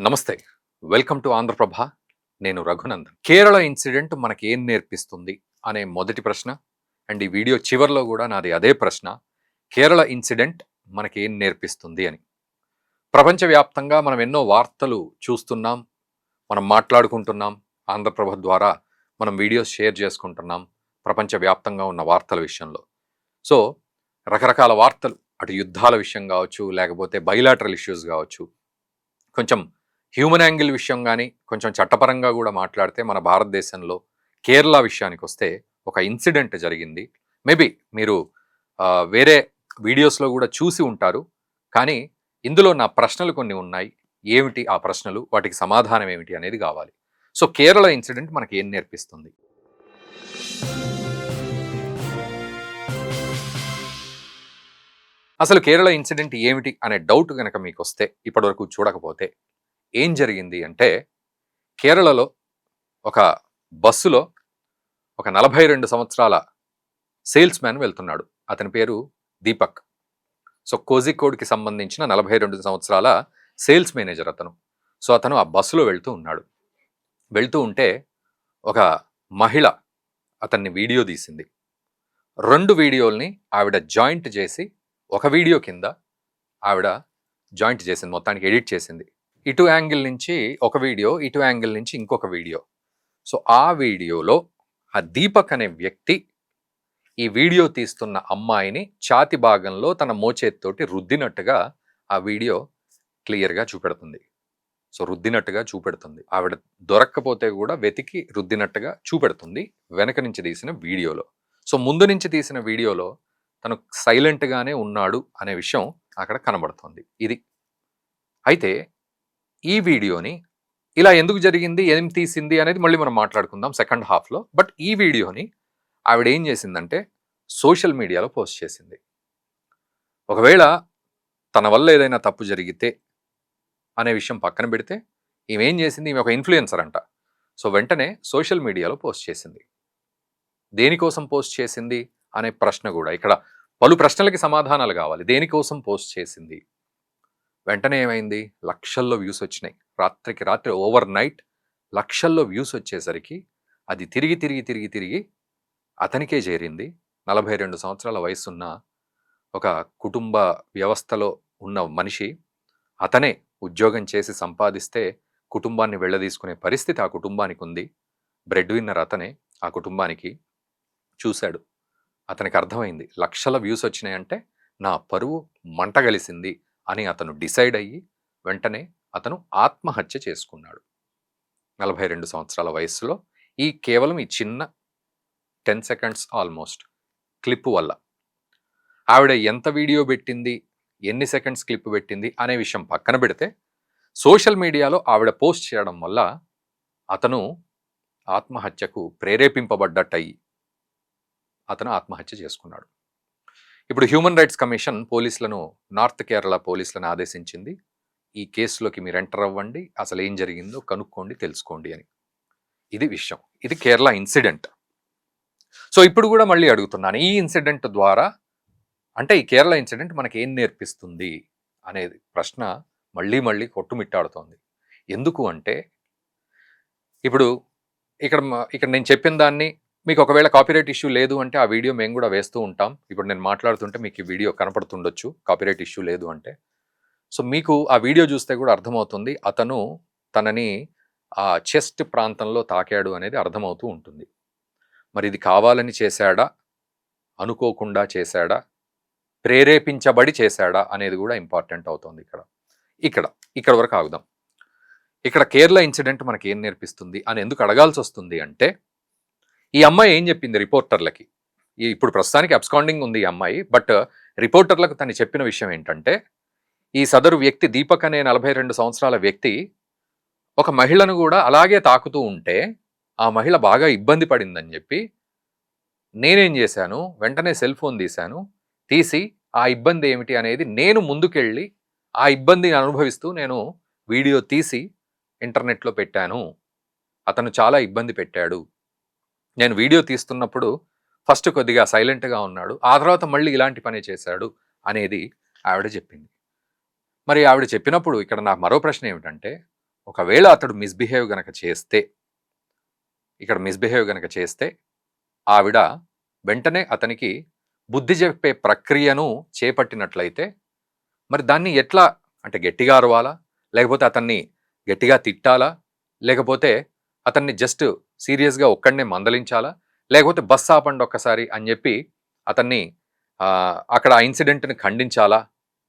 నమస్తే. Welcome to Andhra Prabha. నేను Raghunandan. Kerala incident మనకి ఏం నేర్పిస్తుంది అనే మొదటి ప్రశ్న. అండ్ ఈ వీడియో చివర్లో కూడా నాది అదే ప్రశ్న. కేరళ ఇన్సిడెంట్ మనకి ఏం నేర్పిస్తుంది అని. ప్రపంచవ్యాప్తంగా మనం ఎన్నో వార్తలు చూస్తున్నాం. మనం మాట్లాడుకుంటున్నాం. ఆంధ్రప్రభ ద్వారా మనం వీడియోస్ షేర్ చేసుకుంటున్నాం. ప్రపంచవ్యాప్తంగా ఉన్న వార్తల విషయంలో. సో రకరకాల వార్తలు, అటు యుద్ధాల విషయం కావచ్చు, లేకపోతే బైలాటరల్ ఇష్యూస్ కావచ్చు, కొంచెం హ్యూమన్ యాంగిల్ విషయం కానీ, కొంచెం చట్టపరంగా కూడా మాట్లాడితే మన భారతదేశంలో కేరళ విషయానికి వస్తే ఒక ఇన్సిడెంట్ జరిగింది. మేబీ మీరు వేరే వీడియోస్లో కూడా చూసి ఉంటారు. కానీ ఇందులో నా ప్రశ్నలు కొన్ని ఉన్నాయి. ఏమిటి ఆ ప్రశ్నలు, వాటికి సమాధానం ఏమిటి అనేది కావాలి. సో కేరళ ఇన్సిడెంట్ మనకి ఏం నేర్పిస్తుంది? అసలు కేరళ ఇన్సిడెంట్ ఏమిటి అనే డౌట్ కనుక మీకు వస్తే, ఇప్పటివరకు చూడకపోతే, ఏం జరిగింది అంటే, కేరళలో ఒక బస్సులో ఒక 42 సంవత్సరాల సేల్స్ మ్యాన్ వెళ్తున్నాడు. అతని పేరు దీపక్. సో కోజికోడ్కి సంబంధించిన 42 సంవత్సరాల సేల్స్ మేనేజర్ అతను. సో అతను ఆ బస్సులో వెళ్తూ ఉన్నాడు. వెళ్తూ ఉంటే ఒక మహిళ అతన్ని వీడియో తీసింది. 2 వీడియోల్ని ఆవిడ జాయింట్ చేసి, ఒక వీడియో కింద ఆవిడ జాయింట్ చేసింది, మొత్తానికి ఎడిట్ చేసింది. ఇటు యాంగిల్ నుంచి ఒక వీడియో, ఇటు యాంగిల్ నుంచి ఇంకొక వీడియో. సో ఆ వీడియోలో ఆ దీపక్ అనే వ్యక్తి ఈ వీడియో తీస్తున్న అమ్మాయిని ఛాతి భాగంలో తన మోచేతితోటి రుద్దినట్టుగా ఆ వీడియో క్లియర్గా చూపెడుతుంది. సో రుద్దినట్టుగా చూపెడుతుంది. ఆవిడ దొరక్కపోతే కూడా వెతికి రుద్దినట్టుగా చూపెడుతుంది వెనక నుంచి తీసిన వీడియోలో. సో ముందు నుంచి తీసిన వీడియోలో తను సైలెంట్గానే ఉన్నాడు అనే విషయం అక్కడ కనబడుతుంది. ఇది అయితే ఈ వీడియోని ఇలా ఎందుకు జరిగింది, ఏం తీసింది అనేది మళ్ళీ మనం మాట్లాడుకుందాం సెకండ్ హాఫ్లో. బట్ ఈ వీడియోని ఆవిడ ఏం చేసిందంటే సోషల్ మీడియాలో పోస్ట్ చేసింది. ఒకవేళ తన వల్ల ఏదైనా తప్పు జరిగితే అనే విషయం పక్కన పెడితే, ఈమె ఏం చేసింది, ఈమె ఒక ఇన్ఫ్లుయెన్సర్ అంట. సో వెంటనే సోషల్ మీడియాలో పోస్ట్ చేసింది. దేనికోసం పోస్ట్ చేసింది అనే ప్రశ్న కూడా ఇక్కడ పలు ప్రశ్నలకి సమాధానాలు కావాలి. దేనికోసం పోస్ట్ చేసింది? వెంటనే ఏమైంది, లక్షల్లో వ్యూస్ వచ్చినాయి. రాత్రికి రాత్రి ఓవర్ నైట్ లక్షల్లో వ్యూస్ వచ్చేసరికి అది తిరిగి తిరిగి తిరిగి తిరిగి అతనికే చేరింది. 42 సంవత్సరాల వయసున్న ఒక కుటుంబ వ్యవస్థలో ఉన్న మనిషి, అతనే ఉద్యోగం చేసి సంపాదిస్తే కుటుంబాన్ని వెళ్ళదీసుకునే పరిస్థితి ఆ కుటుంబానికి ఉంది. బ్రెడ్ విన్నర్ అతనే ఆ కుటుంబానికి. చూశాడు, అతనికి అర్థమైంది లక్షల వ్యూస్ వచ్చినాయంటే నా పరువు మంటగలిసింది అని అతను డిసైడ్ అయ్యి వెంటనే అతను ఆత్మహత్య చేసుకున్నాడు 42 సంవత్సరాల వయసులో. కేవలం ఈ చిన్న 10 సెకండ్స్ ఆల్మోస్ట్ క్లిప్ వల్ల. ఆవిడ ఎంత వీడియో పెట్టింది, ఎన్ని సెకండ్స్ క్లిప్ పెట్టింది అనే విషయం పక్కన పెడితే, సోషల్ మీడియాలో ఆవిడ పోస్ట్ చేయడం వల్ల అతను ఆత్మహత్యకు ప్రేరేపింపబడ్డట్టయి అతను ఆత్మహత్య చేసుకున్నాడు. ఇప్పుడు హ్యూమన్ రైట్స్ కమిషన్ పోలీసులను, నార్త్ కేరళ పోలీసులను ఆదేశించింది, ఈ కేసులోకి మీరు ఎంటర్ అవ్వండి, అసలు ఏం జరిగిందో కనుక్కోండి, తెలుసుకోండి అని. ఇది విషయం. ఇది కేరళ ఇన్సిడెంట్. సో ఇప్పుడు కూడా మళ్ళీ అడుగుతున్నాను, ఈ ఇన్సిడెంట్ ద్వారా అంటే ఈ కేరళ ఇన్సిడెంట్ మనకి ఏం నేర్పిస్తుంది అనేది ప్రశ్న మళ్ళీ మళ్ళీ కొట్టుమిట్టాడుతోంది. ఎందుకు అంటే, ఇప్పుడు ఇక్కడ నేను చెప్పిన దాన్ని మీకు ఒకవేళ కాపీరైట్ ఇష్యూ లేదు అంటే ఆ వీడియో మేము కూడా వేస్తూ ఉంటాం. ఇప్పుడు నేను మాట్లాడుతుంటే మీకు ఈ వీడియో కనపడుతుండొచ్చు కాపీరైట్ ఇష్యూ లేదు అంటే. సో మీకు ఆ వీడియో చూస్తే కూడా అర్థమవుతుంది, అతను తనని ఆ చెస్ట్ ప్రాంతంలో తాకాడు అనేది అర్థమవుతూ ఉంటుంది. మరి ఇది కావాలని చేశాడా, అనుకోకుండా చేశాడా, ప్రేరేపించబడి చేశాడా అనేది కూడా ఇంపార్టెంట్ అవుతుంది ఇక్కడ వరకు ఆగుదాం. ఇక్కడ కేరళ ఇన్సిడెంట్ మనకి ఏం నేర్పిస్తుంది అని ఎందుకు అడగాల్సి వస్తుంది అంటే, ఈ అమ్మాయి ఏం చెప్పింది రిపోర్టర్లకి, ఇప్పుడు ప్రస్తుతానికి అబ్స్కాండింగ్ ఉంది ఈ అమ్మాయి, బట్ రిపోర్టర్లకు తను చెప్పిన విషయం ఏంటంటే, ఈ సదరు వ్యక్తి దీపక్ అనే 42 సంవత్సరాల వ్యక్తి ఒక మహిళను కూడా అలాగే తాకుతూ ఉంటే ఆ మహిళ బాగా ఇబ్బంది పడిందని చెప్పి, నేనేం చేశాను, వెంటనే సెల్ ఫోన్ తీసి ఆ ఇబ్బంది ఏమిటి అనేది నేను ముందుకెళ్ళి ఆ ఇబ్బందిని అనుభవిస్తూ నేను వీడియో తీసి ఇంటర్నెట్లో పెట్టాను. అతను చాలా ఇబ్బంది పెట్టాడు. నేను వీడియో తీస్తున్నప్పుడు ఫస్ట్ కొద్దిగా సైలెంట్గా ఉన్నాడు, ఆ తర్వాత మళ్ళీ ఇలాంటి పని చేశాడు అనేది ఆవిడ చెప్పింది. మరి ఆవిడ చెప్పినప్పుడు ఇక్కడ నాకు మరో ప్రశ్న ఏమిటంటే, ఒకవేళ అతడు మిస్బిహేవ్ గనక చేస్తే, ఇక్కడ మిస్బిహేవ్ గనక చేస్తే ఆవిడ వెంటనే అతనికి బుద్ధి చెప్పే ప్రక్రియను చేపట్టినట్లయితే మరి దాన్ని ఎట్లా, అంటే గట్టిగా అరవాలా, లేకపోతే అతన్ని గట్టిగా తిట్టాలా, లేకపోతే అతన్ని జస్ట్ సీరియస్గా ఒక్కడనే మందలించాలా, లేకపోతే బస్ ఆపండి ఒక్కసారి అని చెప్పి అతన్ని అక్కడ ఆ ఇన్సిడెంట్ని ఖండించాలా,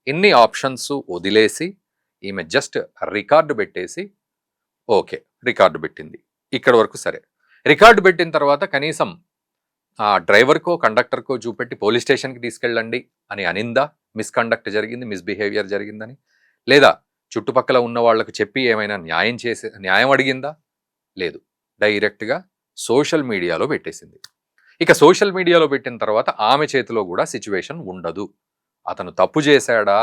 ఎన్ని ఆప్షన్స్ వదిలేసి ఈమె జస్ట్ రికార్డు పెట్టేసి ఓకే రికార్డు పెట్టింది, ఇక్కడ వరకు సరే. రికార్డు పెట్టిన తర్వాత కనీసం ఆ డ్రైవర్కో కండక్టర్కో చూపెట్టి పోలీస్ స్టేషన్కి తీసుకెళ్ళండి అని అనిందా, మిస్కండక్ట్ జరిగింది, మిస్బిహేవియర్ జరిగిందని, లేదా చుట్టుపక్కల ఉన్న వాళ్లకు చెప్పి ఏమైనా న్యాయం అడిగిందా, లేదు, డైరెక్ట్గా సోషల్ మీడియాలో పెట్టేసింది. ఇక సోషల్ మీడియాలో పెట్టిన తర్వాత ఆమె చేతిలో కూడా సిచ్యువేషన్ ఉండదు. అతను తప్పు చేశాడా,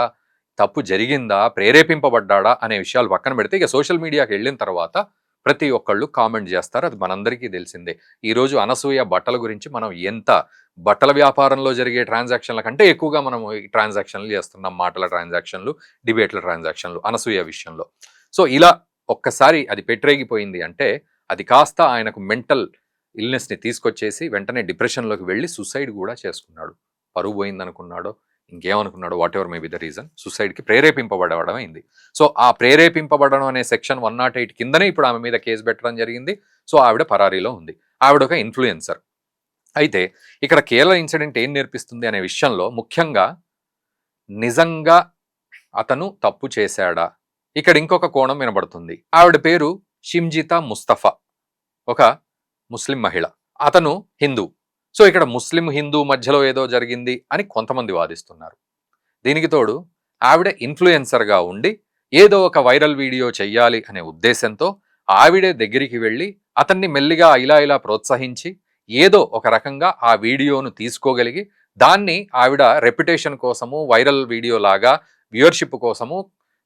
తప్పు జరిగిందా, ప్రేరేపింపబడ్డా అనే విషయాలు పక్కన పెడితే ఇక సోషల్ మీడియాకి వెళ్ళిన తర్వాత ప్రతి ఒక్కళ్ళు కామెంట్ చేస్తారు, అది మనందరికీ తెలిసిందే. ఈరోజు అనసూయ బట్టల గురించి మనం ఎంత బట్టల వ్యాపారంలో జరిగే ట్రాన్సాక్షన్ల కంటే ఎక్కువగా మనం ఈ ట్రాన్సాక్షన్లు చేస్తున్నాం, మాటల ట్రాన్సాక్షన్లు, డిబేట్ల ట్రాన్సాక్షన్లు అనసూయ విషయంలో. సో ఇలా ఒక్కసారి అది పెట్టరేగిపోయింది అంటే అది కాస్త ఆయనకు మెంటల్ ఇల్నెస్ని తీసుకొచ్చేసి వెంటనే డిప్రెషన్లోకి వెళ్ళి సూసైడ్ కూడా చేసుకున్నాడు. పరువు పోయిందనుకున్నాడో ఇంకేమనుకున్నాడో, whatever may be the reason, సూసైడ్కి ప్రేరేపింపబడడం అయింది. సో ఆ ప్రేరేపింపబడడం అనే సెక్షన్ 108 కిందనే ఇప్పుడు ఆమె మీద కేసు పెట్టడం జరిగింది. సో ఆవిడ పరారీలో ఉంది, ఆవిడ ఒక ఇన్ఫ్లుయెన్సర్. అయితే ఇక్కడ కేరళ ఇన్సిడెంట్ ఏం నేర్పిస్తుంది అనే విషయంలో ముఖ్యంగా నిజంగా అతను తప్పు చేశాడా, ఇక్కడ ఇంకొక కోణం వినబడుతుంది. ఆవిడ పేరు షిమ్జితా ముస్తఫా, ఒక ముస్లిం మహిళ, అతను హిందూ. సో ఇక్కడ ముస్లిం హిందూ మధ్యలో ఏదో జరిగింది అని కొంతమంది వాదిస్తున్నారు. దీనికి తోడు ఆవిడ ఇన్ఫ్లుయెన్సర్గా ఉండి ఏదో ఒక వైరల్ వీడియో చెయ్యాలి అనే ఉద్దేశంతో ఆవిడే దగ్గరికి వెళ్ళి అతన్ని మెల్లిగా ఇలా ప్రోత్సహించి ఏదో ఒక రకంగా ఆ వీడియోను తీసుకోగలిగి దాన్ని ఆవిడ రెప్యుటేషన్ కోసము, వైరల్ వీడియో లాగా వ్యూవర్షిప్ కోసము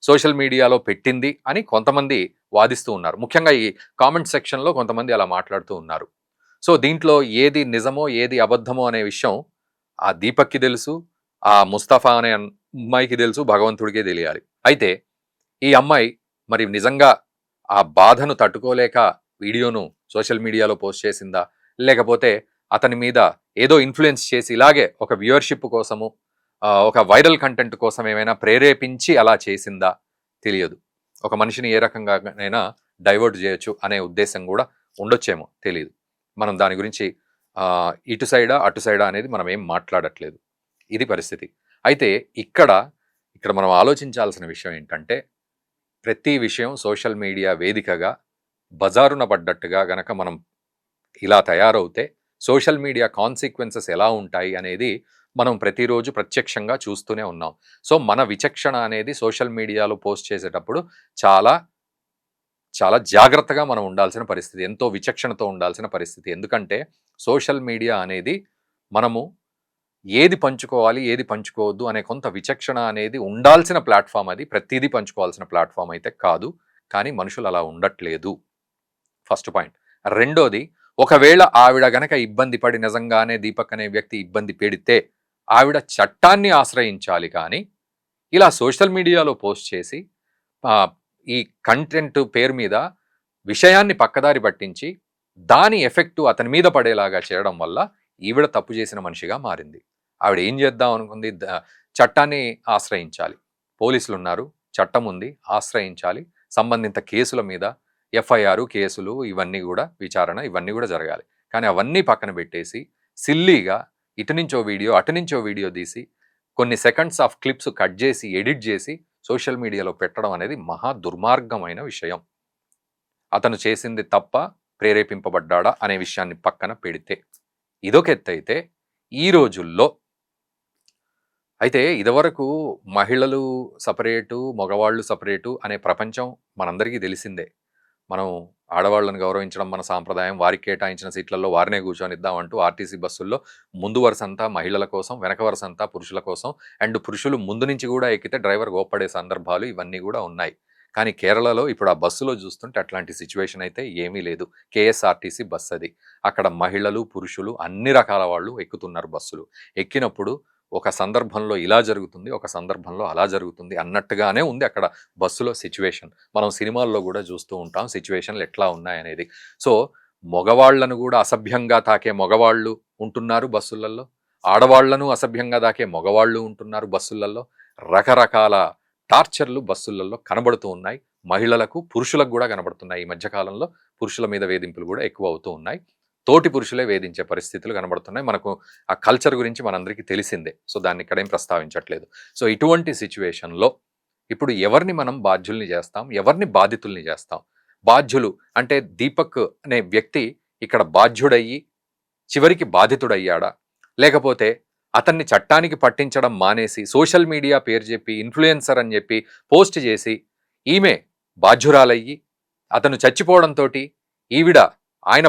సోషల్ మీడియాలో పెట్టింది అని కొంతమంది వాదిస్తూ ఉన్నారు. ముఖ్యంగా ఈ కామెంట్ సెక్షన్లో కొంతమంది అలా మాట్లాడుతూ ఉన్నారు. సో దీంట్లో ఏది నిజమో ఏది అబద్ధమో అనే విషయం ఆ దీపక్కి తెలుసు, ఆ ముస్తఫా అనే అమ్మాయికి తెలుసు, భగవంతుడికే తెలియాలి. అయితే ఈ అమ్మాయి మరి నిజంగా ఆ బాధను తట్టుకోలేక వీడియోను సోషల్ మీడియాలో పోస్ట్ చేసిందా, లేకపోతే అతని మీద ఏదో ఇన్ఫ్లుయెన్స్ చేసి ఇలాగే ఒక వ్యూవర్షిప్ కోసము, ఒక వైరల్ కంటెంట్ కోసం ఏమైనా ప్రేరేపించి అలా చేసిందా తెలియదు. ఒక మనిషిని ఏ రకంగానైనా డైవర్ట్ చేయొచ్చు అనే ఉద్దేశం కూడా ఉండొచ్చేమో తెలియదు. మనం దాని గురించి ఇటు సైడా అటు సైడా అనేది మనం ఏం మాట్లాడట్లేదు. ఇది పరిస్థితి. అయితే ఇక్కడ మనం ఆలోచించాల్సిన విషయం ఏంటంటే ప్రతి విషయం సోషల్ మీడియా వేదికగా బజారున పడ్డట్టుగా గనక మనం ఇలా తయారవుతే సోషల్ మీడియా కాన్సిక్వెన్సెస్ ఎలా ఉంటాయి అనేది మనం ప్రతిరోజు ప్రత్యక్షంగా చూస్తూనే ఉన్నాం. సో మన విచక్షణ అనేది సోషల్ మీడియాలో పోస్ట్ చేసేటప్పుడు చాలా చాలా జాగ్రత్తగా మనం ఉండాల్సిన పరిస్థితి, ఎంతో విచక్షణతో ఉండాల్సిన పరిస్థితి. ఎందుకంటే సోషల్ మీడియా అనేది మనము ఏది పంచుకోవాలి ఏది పంచుకోవద్దు అనే కొంత విచక్షణ అనేది ఉండాల్సిన ప్లాట్ఫామ్. అది ప్రతిదీ పంచుకోవాల్సిన ప్లాట్ఫామ్ అయితే కాదు, కానీ మనుషులు అలా ఉండట్లేదు. First point. రెండోది, ఒకవేళ ఆవిడ గనక ఇబ్బంది పడి నిజంగానే దీపక్ అనే వ్యక్తి ఇబ్బంది పెడితే ఆవిడ చట్టాన్ని ఆశ్రయించాలి, కానీ ఇలా సోషల్ మీడియాలో పోస్ట్ చేసి ఈ కంటెంట్ పేరు మీద విషయాన్ని పక్కదారి పట్టించి దాని ఎఫెక్టు అతని మీద పడేలాగా చేయడం వల్ల ఈవిడ తప్పు చేసిన మనిషిగా మారింది. ఆవిడ ఏం చేద్దాం అనుకుంది, చట్టాన్ని ఆశ్రయించాలి. పోలీసులు ఉన్నారు, చట్టం ఉంది, ఆశ్రయించాలి. సంబంధిత కేసుల మీద ఎఫ్ఐఆర్, కేసులు, ఇవన్నీ కూడా విచారణ, ఇవన్నీ కూడా జరగాలి. కానీ అవన్నీ పక్కన పెట్టేసి సిల్లీగా ఇటు నుంచో వీడియో అటు నుంచో వీడియో తీసి కొన్ని సెకండ్స్ ఆఫ్ క్లిప్స్ కట్ చేసి ఎడిట్ చేసి సోషల్ మీడియాలో పెట్టడం అనేది మహా దుర్మార్గమైన విషయం. అతను చేసింది తప్ప ప్రేరేపింపబడ్డా అనే విషయాన్ని పక్కన పెడితే ఇదొక ఎత్తు అయితే, ఈ రోజుల్లో అయితే ఇదివరకు మహిళలు సపరేటు, మగవాళ్ళు సపరేటు అనే ప్రపంచం మనందరికీ తెలిసిందే. మనం ఆడవాళ్ళని గౌరవించడం మన సాంప్రదాయం, వారికి కేటాయించిన సీట్లలో వారినే కూర్చొనిద్దామంటూ ఆర్టీసీ బస్సుల్లో ముందు వరుస అంతా మహిళల కోసం, వెనక వరుస అంతా పురుషుల కోసం, అండ్ పురుషులు ముందు నుంచి కూడా ఎక్కితే డ్రైవర్ గోప్పడే సందర్భాలు ఇవన్నీ కూడా ఉన్నాయి. కానీ కేరళలో ఇప్పుడు ఆ బస్సులో చూస్తుంటే అట్లాంటి సిచ్యువేషన్ అయితే ఏమీ లేదు. కేఎస్ఆర్టీసీ బస్ అది. అక్కడ మహిళలు, పురుషులు అన్ని రకాల వాళ్ళు ఎక్కుతున్నారు బస్సులు. ఎక్కినప్పుడు ఒక సందర్భంలో ఇలా జరుగుతుంది, ఒక సందర్భంలో అలా జరుగుతుంది అన్నట్టుగానే ఉంది అక్కడ బస్సులో సిచ్యువేషన్. మనం సినిమాల్లో కూడా చూస్తూ ఉంటాం సిచ్యువేషన్లు ఎట్లా ఉన్నాయనేది. సో మగవాళ్లను కూడా అసభ్యంగా తాకే మగవాళ్ళు ఉంటున్నారు బస్సులలో, ఆడవాళ్లను అసభ్యంగా తాకే మగవాళ్ళు ఉంటున్నారు బస్సులలో. రకరకాల టార్చర్లు బస్సులలో కనబడుతూ ఉన్నాయి. మహిళలకు, పురుషులకు కూడా కనబడుతున్నాయి. ఈ మధ్యకాలంలో పురుషుల మీద వేధింపులు కూడా ఎక్కువ అవుతూ ఉన్నాయి. తోటి పురుషులే వేధించే పరిస్థితులు కనబడుతున్నాయి. మనకు ఆ కల్చర్ గురించి మనందరికీ తెలిసిందే. సో దాన్ని ఇక్కడేం ప్రస్తావించట్లేదు. సో ఇటువంటి సిచ్యువేషన్లో ఇప్పుడు ఎవరిని మనం బాధ్యుల్ని చేస్తాం, ఎవరిని బాధితుల్ని చేస్తాం? బాధ్యులు అంటే దీపక్ అనే వ్యక్తి ఇక్కడ బాధ్యుడయ్యి చివరికి బాధితుడయ్యాడా, లేకపోతే అతన్ని చట్టానికి పట్టించడం మానేసి సోషల్ మీడియా పేరు చెప్పి ఇన్ఫ్లుయెన్సర్ అని చెప్పి పోస్ట్ చేసి ఈమె బాధ్యురాలయ్యి అతను చచ్చిపోవడంతో ఈవిడ ఆయన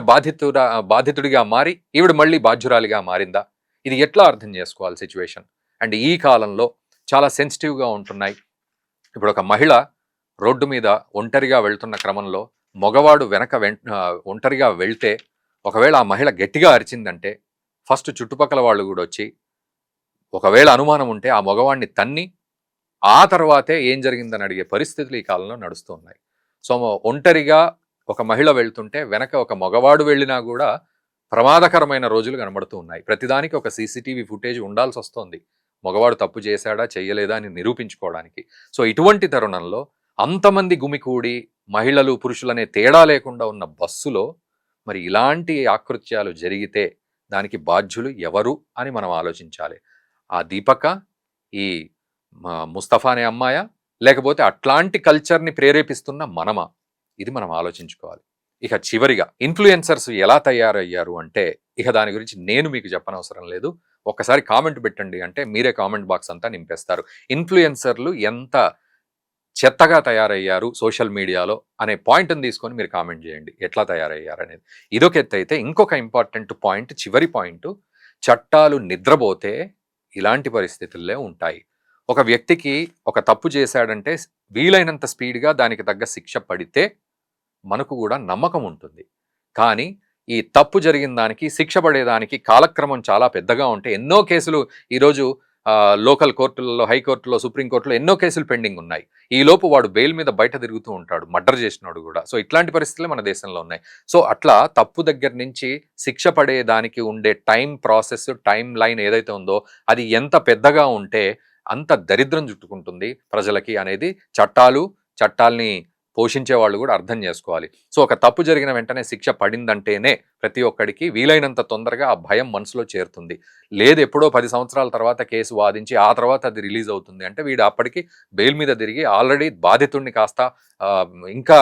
బాధితుడిగా మారి ఈవిడ మళ్ళీ బాధ్యురాలిగా మారిందా? ఇది ఎట్లా అర్థం చేసుకోవాలి సిచ్యువేషన్? అండ్ ఈ కాలంలో చాలా సెన్సిటివ్గా ఉంటున్నాయి. ఇప్పుడు ఒక మహిళ రోడ్డు మీద ఒంటరిగా వెళ్తున్న క్రమంలో మగవాడు ఒంటరిగా వెళ్తే ఒకవేళ ఆ మహిళ గట్టిగా అరిచిందంటే ఫస్ట్ చుట్టుపక్కల వాళ్ళు కూడా వచ్చి ఒకవేళ అనుమానం ఉంటే ఆ మగవాడిని తన్ని ఆ తర్వాతే ఏం జరిగిందని అడిగే పరిస్థితులు ఈ కాలంలో నడుస్తూ ఉన్నాయి. సో ఒంటరిగా ఒక మహిళ వెళ్తుంటే వెనక ఒక మగవాడు వెళ్ళినా కూడా ప్రమాదకరమైన రోజులు కనబడుతూ ఉన్నాయి. ప్రతిదానికి ఒక సీసీటీవీ ఫుటేజ్ ఉండాల్సి వస్తుంది మగవాడు తప్పు చేశాడా చేయలేదా అని నిరూపించుకోవడానికి. సో ఇటువంటి తరుణంలో అంతమంది గుమికూడి మహిళలు పురుషులనే తేడా లేకుండా ఉన్న బస్సులో మరి ఇలాంటి ఆకృత్యాలు జరిగితే దానికి బాధ్యులు ఎవరు అని మనం ఆలోచించాలి. ఆ దీపక, ఈ ముస్తఫా అనే అమ్మాయ, లేకపోతే అట్లాంటి కల్చర్ని ప్రేరేపిస్తున్న మనమా? ఇది మనం ఆలోచించుకోవాలి. ఇక చివరిగా ఇన్ఫ్లుయెన్సర్స్ ఎలా తయారయ్యారు అంటే ఇక దాని గురించి నేను మీకు చెప్పనవసరం లేదు. ఒక్కసారి కామెంట్ పెట్టండి అంటే మీరే కామెంట్ బాక్స్ అంతా నింపేస్తారు. ఇన్ఫ్లుయెన్సర్లు ఎంత చెత్తగా తయారయ్యారు సోషల్ మీడియాలో అనే పాయింట్ని తీసుకొని మీరు కామెంట్ చేయండి ఎట్లా తయారయ్యారు అనేది. ఇదొక ఎత్తు అయితే ఇంకొక ఇంపార్టెంట్ పాయింట్, చివరి పాయింట్, చట్టాలు నిద్రపోతే ఇలాంటి పరిస్థితుల్లో ఉంటాయి. ఒక వ్యక్తికి ఒక తప్పు చేశాడంటే వీలైనంత స్పీడ్గా దానికి తగ్గ శిక్ష పడితే మనకు కూడా నమ్మకం ఉంటుంది. కానీ ఈ తప్పు జరిగిన దానికి శిక్ష పడేదానికి కాలక్రమం చాలా పెద్దగా ఉంటే ఎన్నో కేసులు ఈరోజు లోకల్ కోర్టులలో, హైకోర్టులో, సుప్రీంకోర్టులో ఎన్నో కేసులు పెండింగ్ ఉన్నాయి. ఈ లోపు వాడు బెయిల్ మీద బయట తిరుగుతూ ఉంటాడు, మర్డర్ చేసినాడు కూడా. సో ఇట్లాంటి పరిస్థితులు మన దేశంలో ఉన్నాయి. సో అట్లా తప్పు దగ్గర నుంచి శిక్ష పడేదానికి ఉండే టైం ప్రాసెస్, టైం లైన్ ఏదైతే ఉందో అది ఎంత పెద్దగా ఉంటే అంత దరిద్రం చుట్టుకుంటుంది ప్రజలకి అనేది చట్టాల్ని పోషించే వాళ్ళు కూడా అర్థం చేసుకోవాలి. సో ఒక తప్పు జరిగిన వెంటనే శిక్ష పడిందంటేనే ప్రతి ఒక్కడికి వీలైనంత తొందరగా ఆ భయం మనసులో చేరుతుంది. లేదు ఎప్పుడో 10 సంవత్సరాల తర్వాత కేసు వాదించి ఆ తర్వాత అది రిలీజ్ అవుతుంది అంటే వీడు అప్పటికి బెయిల్ మీద తిరిగి ఆల్రెడీ బాధితుడిని కాస్త ఇంకా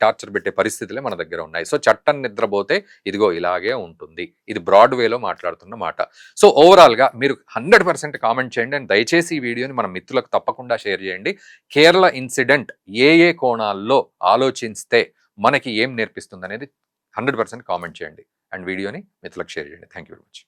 టార్చర్ పెట్టే పరిస్థితులే మన దగ్గర ఉన్నాయి. సో చట్టం నిద్రపోతే ఇదిగో ఇలాగే ఉంటుంది. ఇది బ్రాడ్ వేలో మాట్లాడుతున్న మాట. సో ఓవరాల్గా మీరు 100% కామెంట్ చేయండి అండ్ దయచేసి ఈ వీడియోని మన మిత్రులకు తప్పకుండా షేర్ చేయండి. కేరళ ఇన్సిడెంట్ ఏ కోణాల్లో ఆలోచిస్తే మనకి ఏం నేర్పిస్తుంది అనేది 100% కామెంట్ చేయండి అండ్ వీడియోని మిత్రులకు షేర్ చేయండి. Thank you very much.